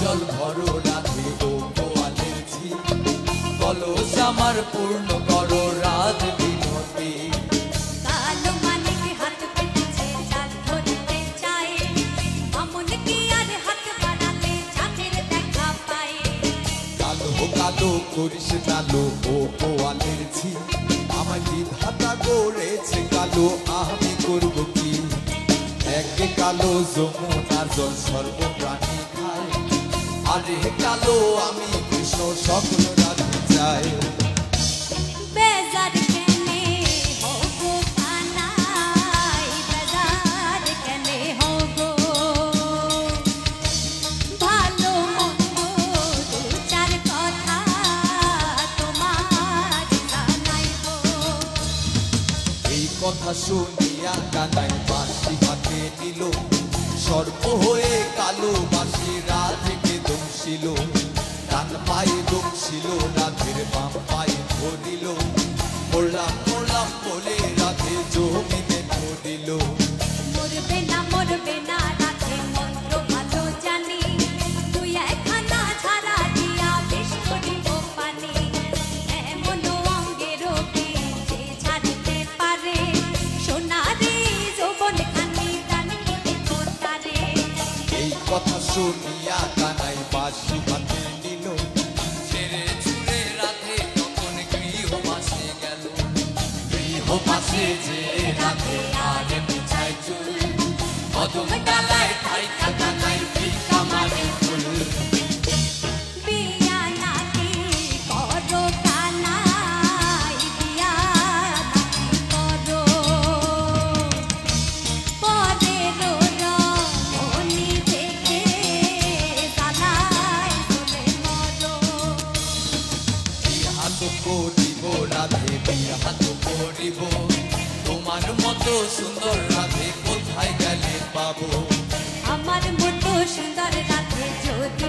জল ভরো রাধে ও গোয়ালের ঝি, কলস আমার পূর্ণ করো রাত বিনতি। কালো মানিক হাত পেতেছে চাঁদ ধরতে চায়, মামুন কি আর হাত বাড়ালে চাঁদের দেখা পায়। কালো কালো করিস কালো ও গোয়ালের ঝি, আমার বিধাতা করেছে কালো, আমি করব কি? একে কালো যমুনার জল সর্বপ্রাণী খায়, আরে কালো আমি কৃষ্ণ সকল রাধে চাই। বেজার কেনে হো গো কানাই, বেজার কেনে হো গো, ভালো মন্দ দু চার কথা তোমার জানাই গো। এই কথা শুনিয়া কানাই বাঁশি হাতে নিল, সর্প হয়ে কালো বাঁশি রাধেকে দংশিল। ডান পায়ে দংশিল রাধের বাম পায়ে ধরিল, পড়লাম পড়লাম বলে রাধে জমিনে পড়িল। মরবে না রাধে মন্ত্র ভালো জানি, তুই একখানা ছাড়া দিয়া বেশ করিব পানি। এমন অঙ্গের যে ছাড়তে পারে, সোনারে যৌবন খানি দান করে তোতারে। এই কথা শুনিয়া কানাই বাঁশি হাতে নিল, ছেড়ে ছুড়ে রাধে তখন গৃহবাসে গেল। গৃহবাসে যে রাধে আর পিছায় চুল, কদম ডালায় থাইকা কানাই ভিক্ষা মারে ফুল। বিয়া নাকি করো কানাই, বিয়া নাকি করো, পরের রমণী দেখে জ্বালায় জ্বলে মরো। বিহাত করিব রাধে বিহাত করিব, তোমার মতো সুন্দর রাধে কোথায় গেলে পাবো? আমার মতো সুন্দর রাধে যদি